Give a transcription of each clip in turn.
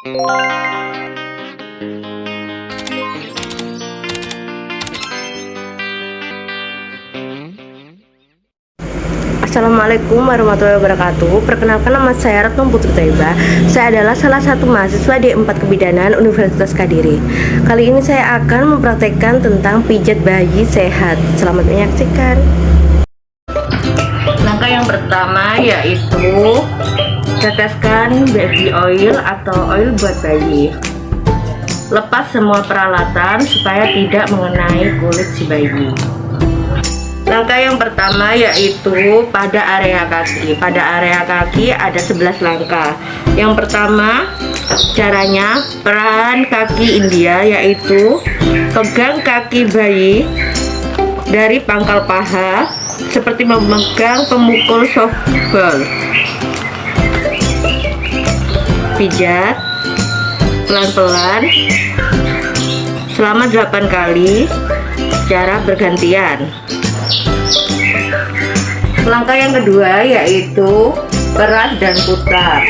Assalamualaikum warahmatullahi wabarakatuh. Perkenalkan, nama saya Retno Putri Thaiba. Saya adalah salah satu mahasiswa D4 Kebidanan Universitas Kediri. Kali ini saya akan mempraktekkan tentang pijat bayi sehat. Selamat menyaksikan. Langkah yang pertama yaitu teteskan baby oil atau oil buat bayi. Lepas semua peralatan supaya tidak mengenai kulit si bayi. Langkah yang pertama yaitu pada area kaki. Pada area kaki ada 11 langkah. Yang pertama, caranya peran kaki India yaitu pegang kaki bayi dari pangkal paha seperti memegang pemukul softball. Pijat pelan-pelan selama 8 kali secara bergantian. Langkah yang kedua yaitu peras dan putar,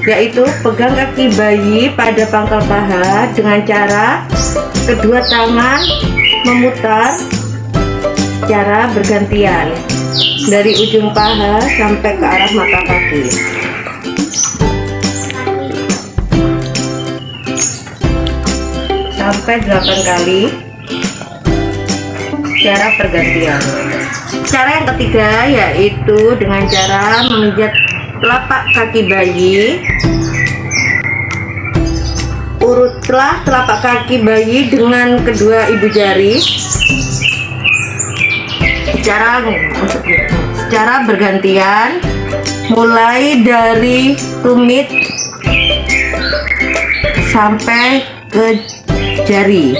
yaitu pegang kaki bayi pada pangkal paha dengan cara kedua tangan memutar secara bergantian dari ujung paha sampai ke arah mata kaki. Sampai 8 kali secara bergantian. Cara yang ketiga yaitu dengan cara memijat telapak kaki bayi. Urutlah telapak kaki bayi dengan kedua ibu jari secara bergantian, mulai dari tumit sampai ke jari.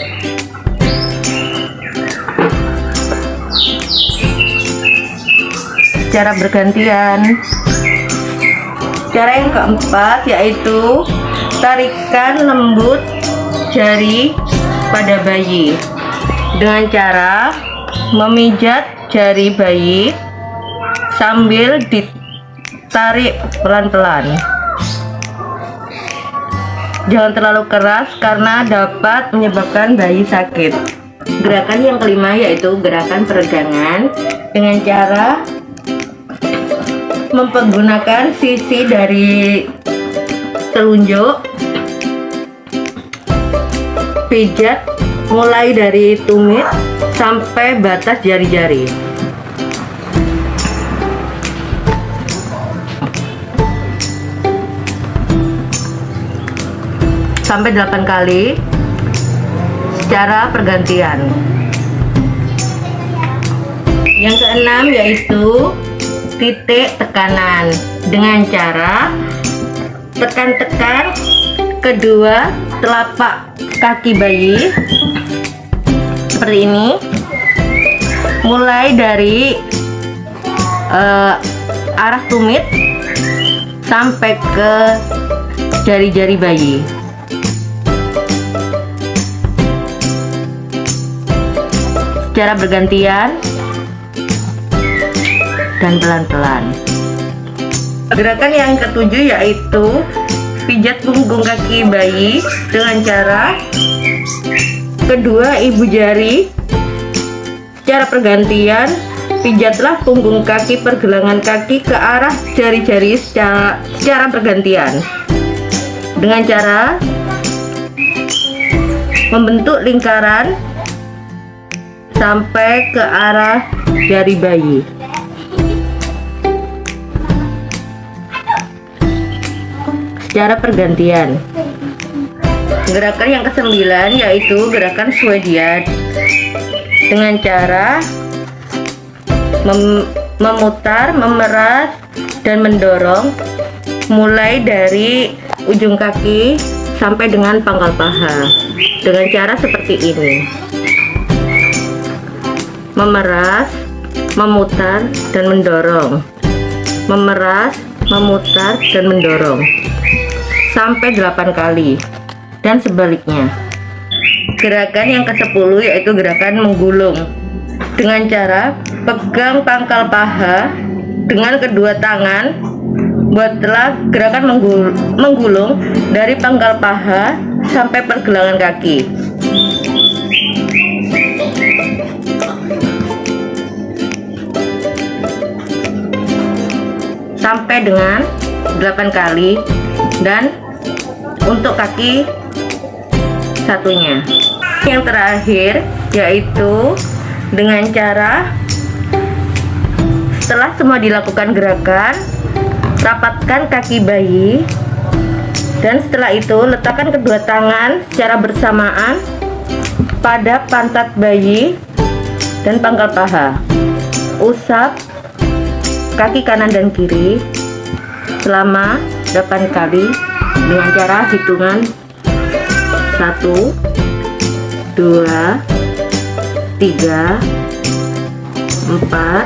Secara bergantian. Cara yang keempat yaitu tarikan lembut jari pada bayi dengan cara memijat jari bayi sambil ditarik pelan-pelan. Jangan terlalu keras karena dapat menyebabkan bayi sakit. Gerakan yang kelima yaitu gerakan peregangan dengan cara mempergunakan sisi dari telunjuk, pijat mulai dari tumit sampai batas jari-jari. Sampai 8 kali secara pergantian. Yang keenam yaitu titik tekanan dengan cara tekan-tekan kedua telapak kaki bayi seperti ini, mulai dari arah tumit sampai ke jari-jari bayi. Secara bergantian dan pelan-pelan. Gerakan yang ketujuh yaitu pijat punggung kaki bayi dengan cara kedua ibu jari secara pergantian. Pijatlah punggung kaki pergelangan kaki ke arah jari-jari secara bergantian dengan cara membentuk lingkaran sampai ke arah jari bayi. Secara pergantian. Gerakan yang kesembilan yaitu gerakan Swedia dengan cara memutar, memeras, dan mendorong mulai dari ujung kaki sampai dengan pangkal paha dengan cara seperti ini: memeras, memutar, dan mendorong, memeras, memutar, dan mendorong sampai 8 kali, dan sebaliknya. Gerakan yang ke-10 yaitu gerakan menggulung dengan cara pegang pangkal paha dengan kedua tangan Buatlah gerakan menggulung dari pangkal paha sampai pergelangan kaki. Sampai dengan 8 kali, dan untuk kaki satunya. Yang terakhir yaitu dengan cara setelah semua dilakukan gerakan, rapatkan kaki bayi, dan setelah itu letakkan kedua tangan secara bersamaan pada pantat bayi dan pangkal paha. Usap kaki kanan dan kiri selama 8 kali dengan cara hitungan 1, 2, 3, 4,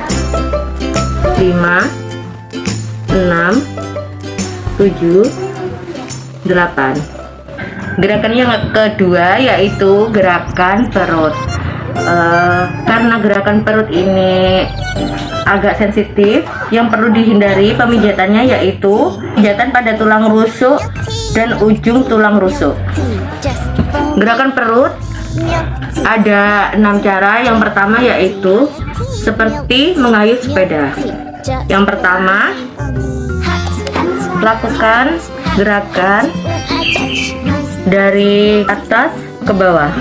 5, 6, 7, 8. Gerakan yang kedua yaitu gerakan perut. Karena gerakan perut ini agak sensitif, yang perlu dihindari pemijatannya yaitu pijatan pada tulang rusuk dan ujung tulang rusuk. Gerakan perut ada 6 cara. Yang pertama yaitu seperti mengayuh sepeda. Yang pertama, lakukan gerakan dari atas ke bawah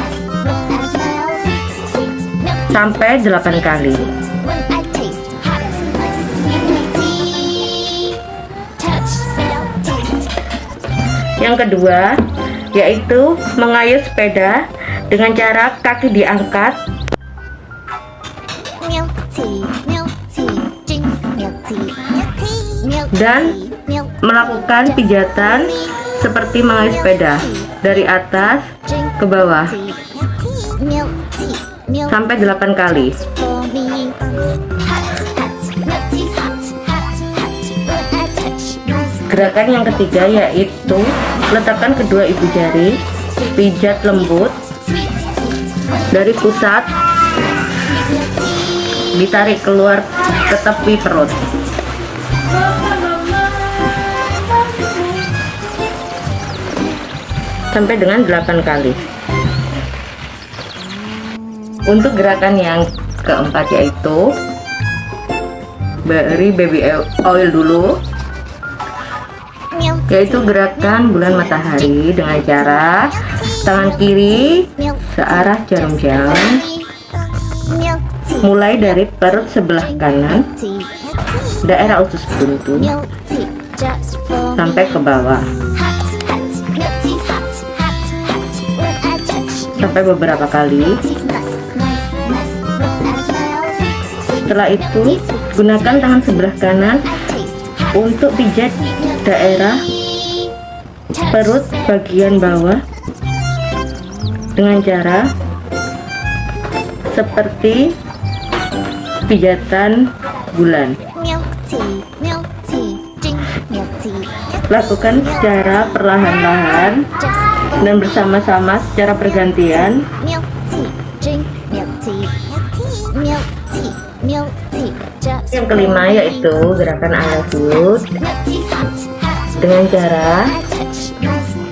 sampai 8 kali. Yang kedua yaitu mengayuh sepeda dengan cara kaki diangkat dan melakukan pijatan seperti mengayuh sepeda dari atas ke bawah sampai 8 kali. Gerakan yang ketiga yaitu letakkan kedua ibu jari, pijat lembut dari pusat, ditarik keluar ke tepi perut. Sampai dengan 8 kali. Untuk gerakan yang keempat yaitu beri baby oil dulu, yaitu gerakan bulan matahari dengan cara tangan kiri searah jarum jam, mulai dari perut sebelah kanan, daerah usus buntu, sampai ke bawah, sampai beberapa kali. Setelah itu gunakan tangan sebelah kanan untuk pijat daerah perut bagian bawah dengan cara seperti pijatan bulan. Lakukan secara perlahan-lahan dan bersama-sama secara bergantian. Yang kelima yaitu gerakan I love you dengan cara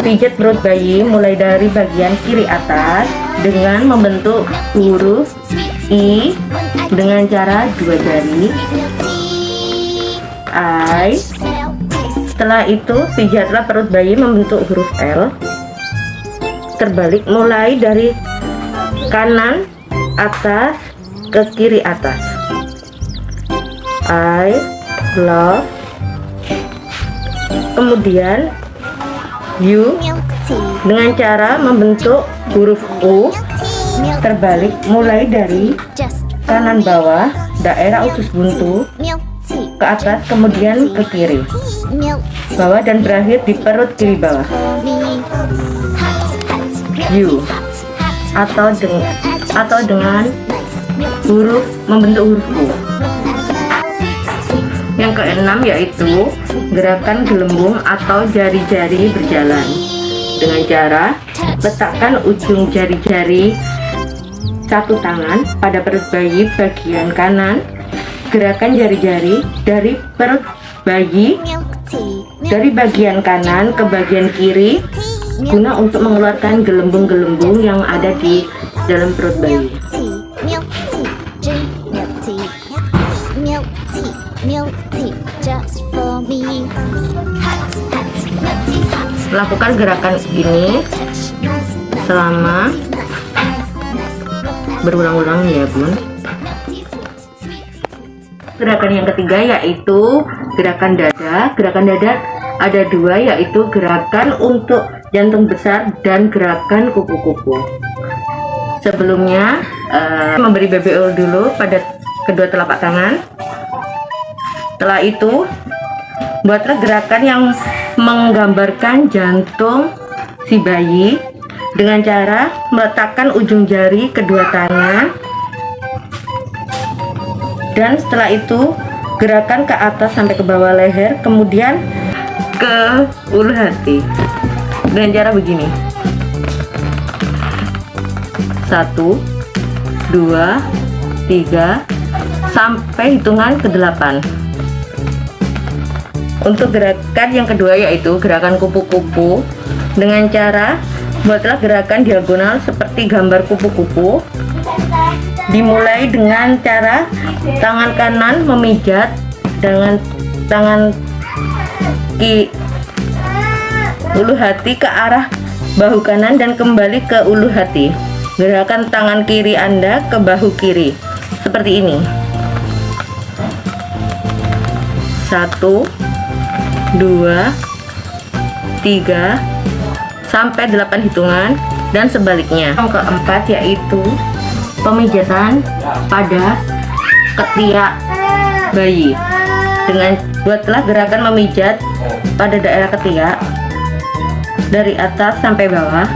pijat perut bayi mulai dari bagian kiri atas dengan membentuk huruf I dengan cara 2 jari I. Setelah itu pijatlah perut bayi membentuk huruf L terbalik mulai dari kanan atas ke kiri atas. I love, kemudian you dengan cara membentuk huruf U terbalik mulai dari kanan bawah daerah usus buntu ke atas kemudian ke kiri bawah dan berakhir di perut kiri bawah. U atau dengan huruf membentuk huruf U. Yang keenam yaitu gerakan gelembung atau jari-jari berjalan dengan cara letakkan ujung jari-jari satu tangan pada perut bayi bagian kanan, gerakan jari-jari dari perut bayi dari bagian kanan ke bagian kiri guna untuk mengeluarkan gelembung-gelembung yang ada di dalam perut bayi. Lakukan gerakan ini selama berulang-ulang ya bun. Gerakan yang ketiga yaitu gerakan dada. Gerakan dada ada dua, yaitu gerakan untuk jantung besar dan gerakan kupu-kupu. Sebelumnya memberi baby oil dulu pada kedua telapak tangan. Setelah itu buatlah gerakan yang menggambarkan jantung si bayi dengan cara meletakkan ujung jari kedua tangan, dan setelah itu gerakan ke atas sampai ke bawah leher, kemudian ke ulu hati dengan cara begini. 1, 2, 3 sampai hitungan ke-8. Untuk gerakan yang kedua yaitu gerakan kupu-kupu dengan cara buatlah gerakan diagonal seperti gambar kupu-kupu. Dimulai dengan cara tangan kanan memijat dengan tangan ulu hati ke arah bahu kanan dan kembali ke ulu hati. Gerakan tangan kiri Anda ke bahu kiri seperti ini. 1, 2, 3 sampai 8 hitungan, dan sebaliknya. Yang keempat yaitu pemijatan pada ketiak bayi. Dengan buatlah gerakan memijat pada daerah ketiak dari atas sampai bawah.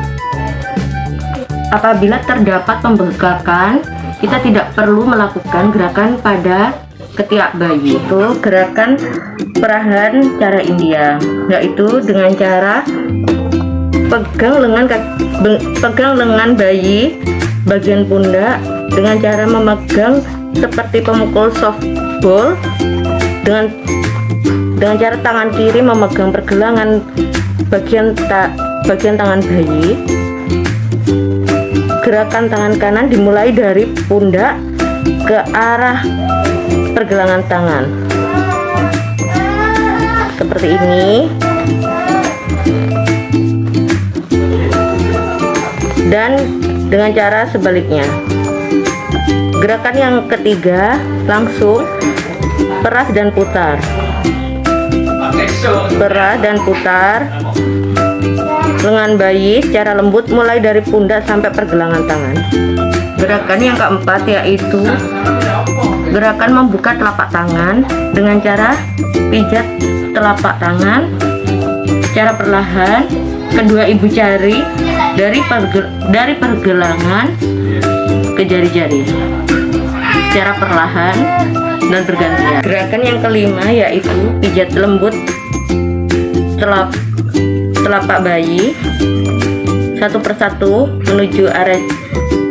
Apabila terdapat pembengkakan, kita tidak perlu melakukan gerakan pada ketiak bayi. Itu gerakan perahan cara India, yaitu dengan cara pegang lengan bayi bagian pundak dengan cara memegang seperti pemukul softball, dengan cara tangan kiri memegang pergelangan bagian tangan bayi. Gerakan tangan kanan dimulai dari pundak ke arah pergelangan tangan seperti ini, dan dengan cara sebaliknya. Gerakan yang ketiga langsung peras dan putar, peras dan putar lengan bayi secara lembut mulai dari pundak sampai pergelangan tangan. Gerakan yang keempat yaitu gerakan membuka telapak tangan dengan cara pijat telapak tangan secara perlahan kedua ibu jari dari pergelangan ke jari-jari secara perlahan dan bergantian. Gerakan yang kelima yaitu pijat lembut telapak bayi satu persatu menuju area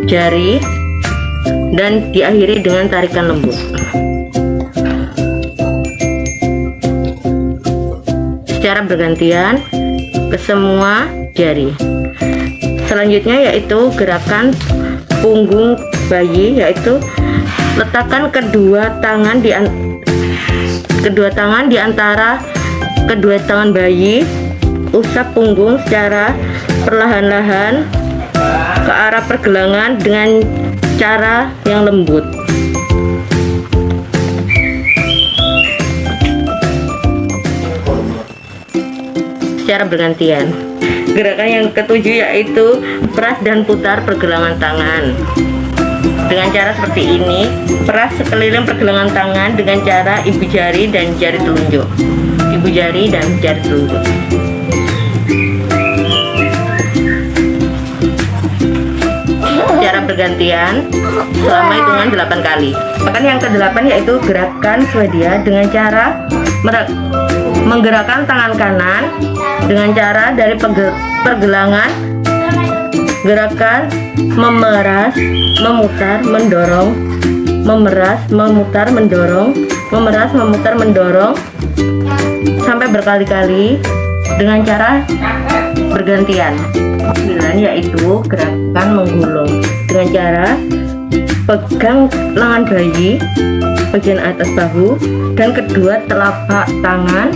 jari dan diakhiri dengan tarikan lembut secara bergantian ke semua jari. Selanjutnya yaitu gerakan punggung bayi, yaitu letakkan kedua tangan di antara kedua tangan bayi, usap punggung secara perlahan-lahan ke arah pergelangan dengan cara yang lembut. Secara bergantian. Gerakan yang ketujuh yaitu peras dan putar pergelangan tangan. Dengan cara seperti ini, peras sekeliling pergelangan tangan dengan cara ibu jari dan jari telunjuk. Ibu jari dan jari telunjuk. Secara bergantian selama hitungan 8 kali. Gerakan yang ke-8 yaitu gerakan Swedia dengan cara menggerakkan tangan kanan dengan cara dari pergelangan, gerakan memeras, memutar, mendorong, memeras, memutar, mendorong memeras, memutar, mendorong sampai berkali-kali dengan cara bergantian. 9 yaitu gerakan menggulung dengan cara pegang lengan bayi bagian atas bahu dan kedua telapak tangan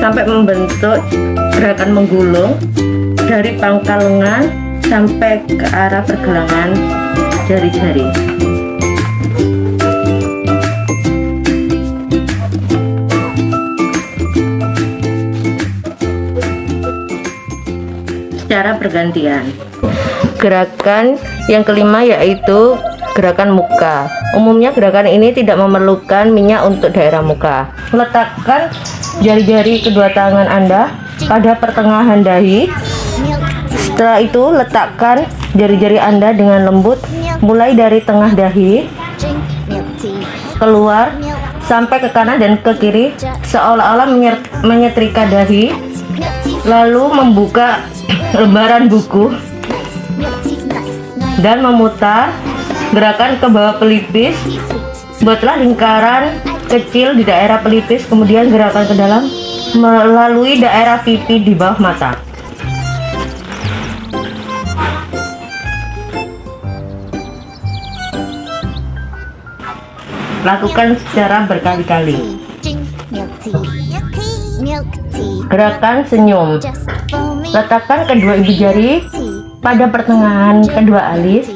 sampai membentuk gerakan menggulung dari pangkal lengan sampai ke arah pergelangan jari-jari. Secara bergantian. Gerakan yang kelima yaitu gerakan muka. Umumnya gerakan ini tidak memerlukan minyak untuk daerah muka. Letakkan jari-jari kedua tangan Anda pada pertengahan dahi. Setelah itu letakkan jari-jari Anda dengan lembut mulai dari tengah dahi keluar sampai ke kanan dan ke kiri seolah-olah menyetrika dahi, lalu membuka lembaran buku dan memutar gerakan ke bawah pelipis. Buatlah lingkaran kecil di daerah pelipis, kemudian gerakan ke dalam melalui daerah pipi di bawah mata. Lakukan secara berkali-kali. Gerakan senyum. Letakkan kedua ibu jari pada pertengahan kedua alis.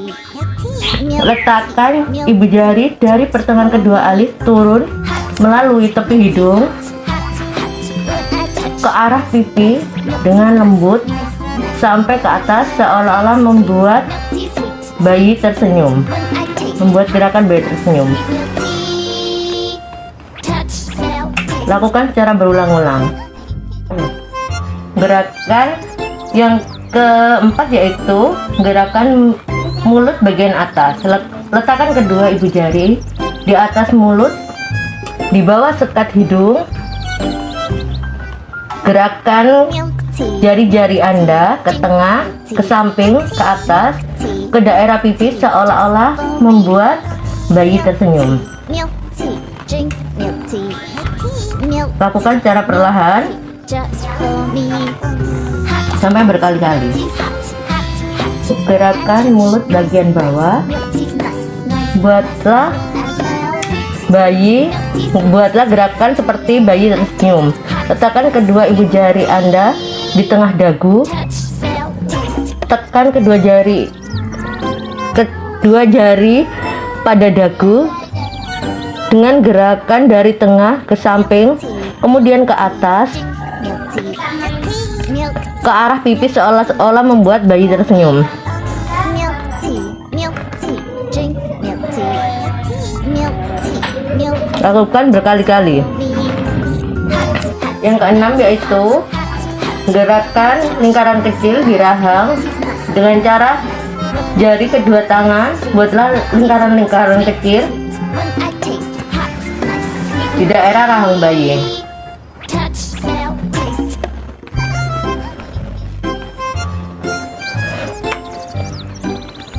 Letakkan ibu jari dari pertengahan kedua alis turun melalui tepi hidung ke arah pipi dengan lembut sampai ke atas seolah-olah membuat bayi tersenyum. Membuat gerakan bayi tersenyum. Lakukan secara berulang-ulang. Gerakan yang keempat yaitu gerakan mulut bagian atas. Letakkan kedua ibu jari di atas mulut, di bawah sekat hidung. Gerakan jari-jari Anda ke tengah, ke samping, ke atas, ke daerah pipi seolah-olah membuat bayi tersenyum. Lakukan secara perlahan sampai berkali-kali. Gerakan mulut bagian bawah. Buatlah gerakan seperti bayi tersenyum. Letakkan kedua ibu jari Anda di tengah dagu. Tekan kedua jari pada dagu dengan gerakan dari tengah ke samping, kemudian ke atas, ke arah pipi seolah-olah membuat bayi tersenyum. Lakukan berkali-kali. Yang keenam yaitu gerakan lingkaran kecil di rahang dengan cara jari kedua tangan. Buatlah lingkaran-lingkaran kecil di daerah rahang bayi.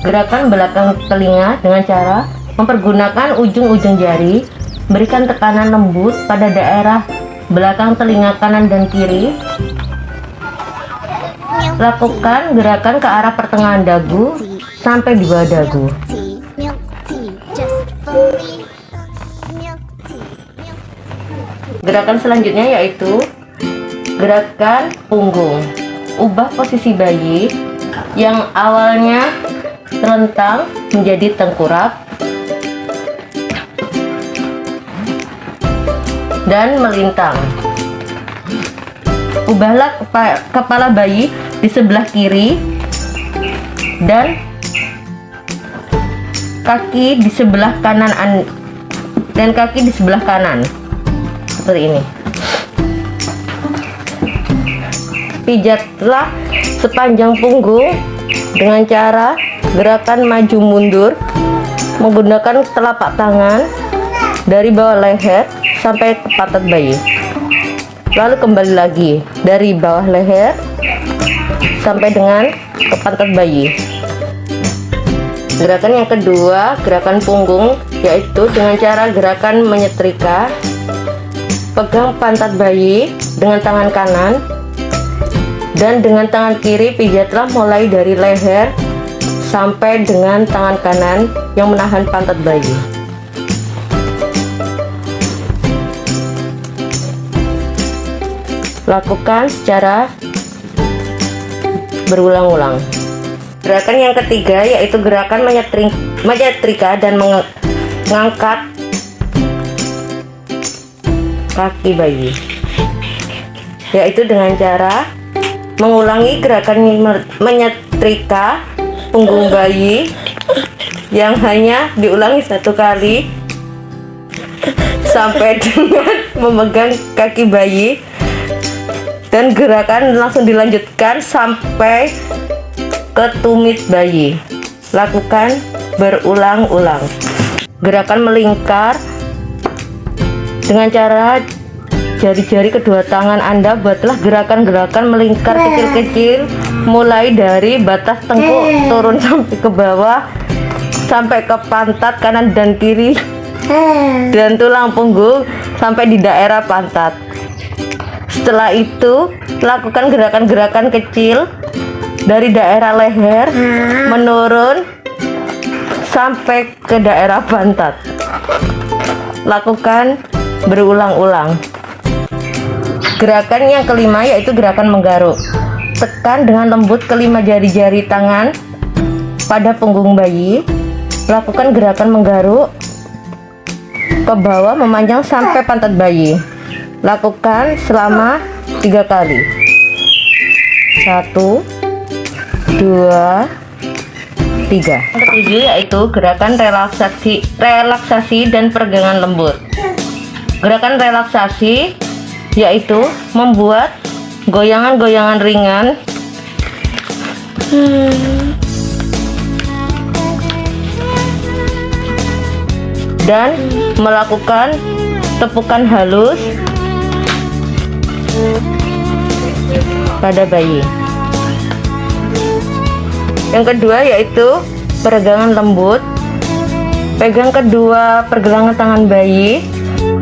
Gerakan belakang telinga dengan cara mempergunakan ujung-ujung jari. Berikan tekanan lembut pada daerah belakang telinga kanan dan kiri. Lakukan gerakan ke arah pertengahan dagu sampai di bawah dagu. Gerakan selanjutnya yaitu gerakan punggung. Ubah posisi bayi yang awalnya terlentang menjadi tengkurap dan melintang. Ubahlah kepala bayi di sebelah kiri dan kaki di sebelah kanan dan kaki di sebelah kanan seperti ini. Pijatlah sepanjang punggung dengan cara gerakan maju mundur menggunakan telapak tangan dari bawah leher sampai ke pantat bayi. Lalu kembali lagi dari bawah leher sampai dengan ke pantat bayi. Gerakan yang kedua, gerakan punggung yaitu dengan cara gerakan menyetrika. Pegang pantat bayi dengan tangan kanan dan dengan tangan kiri pijatlah mulai dari leher sampai dengan tangan kanan yang menahan pantat bayi. Lakukan secara berulang-ulang. Gerakan yang ketiga yaitu gerakan menyetrika dan mengangkat kaki bayi, yaitu dengan cara mengulangi gerakan menyetrika punggung bayi yang hanya diulangi 1 kali sampai dengan memegang kaki bayi, dan gerakan langsung dilanjutkan sampai ke tumit bayi. Lakukan berulang-ulang. Gerakan melingkar dengan cara jari-jari kedua tangan Anda. Buatlah gerakan-gerakan melingkar kecil-kecil mulai dari batas tengkuk turun sampai ke bawah, sampai ke pantat kanan dan kiri dan tulang punggung sampai di daerah pantat. Setelah itu lakukan gerakan-gerakan kecil dari daerah leher menurun sampai ke daerah pantat. Lakukan berulang-ulang. Gerakan yang kelima yaitu gerakan menggaruk. Tekan dengan lembut kelima jari-jari tangan pada punggung bayi. Lakukan gerakan menggaruk ke bawah memanjang sampai pantat bayi. Lakukan selama 3 kali. 1, 2, 3. Yang ketujuh yaitu gerakan relaksasi dan peregangan lembut. Gerakan relaksasi yaitu membuat goyangan-goyangan ringan dan melakukan tepukan halus pada bayi. Yang kedua yaitu peregangan lembut. Pegang kedua pergelangan tangan bayi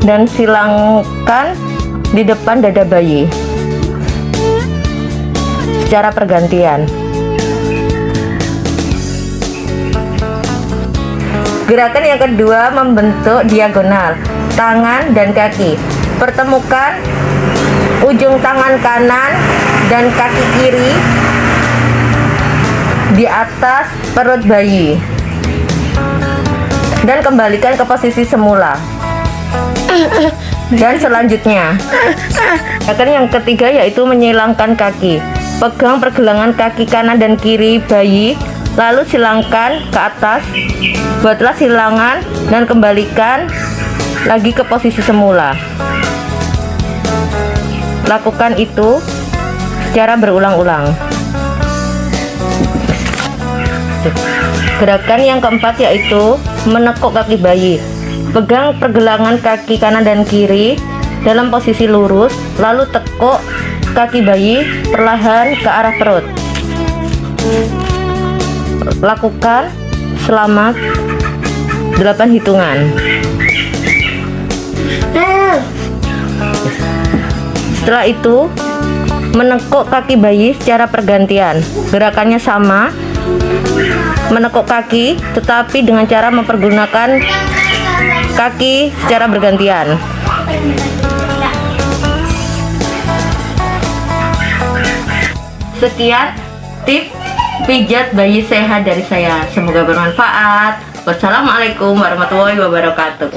dan silangkan di depan dada bayi secara pergantian. Gerakan yang kedua membentuk diagonal tangan dan kaki. Pertemukan ujung tangan kanan dan kaki kiri di atas perut bayi dan kembalikan ke posisi semula. Dan selanjutnya gerakan yang ketiga yaitu menyilangkan kaki. Pegang pergelangan kaki kanan dan kiri bayi, lalu silangkan ke atas. Buatlah silangan dan kembalikan lagi ke posisi semula. Lakukan itu secara berulang-ulang. Gerakan yang keempat yaitu menekuk kaki bayi. Pegang pergelangan kaki kanan dan kiri dalam posisi lurus, lalu tekuk kaki bayi perlahan ke arah perut. Lakukan selama 8 hitungan. Setelah itu menekuk kaki bayi secara pergantian. Gerakannya sama, menekuk kaki tetapi dengan cara mempergunakan kaki secara bergantian. Sekian tips pijat bayi sehat dari saya. Semoga bermanfaat. Wassalamualaikum warahmatullahi wabarakatuh.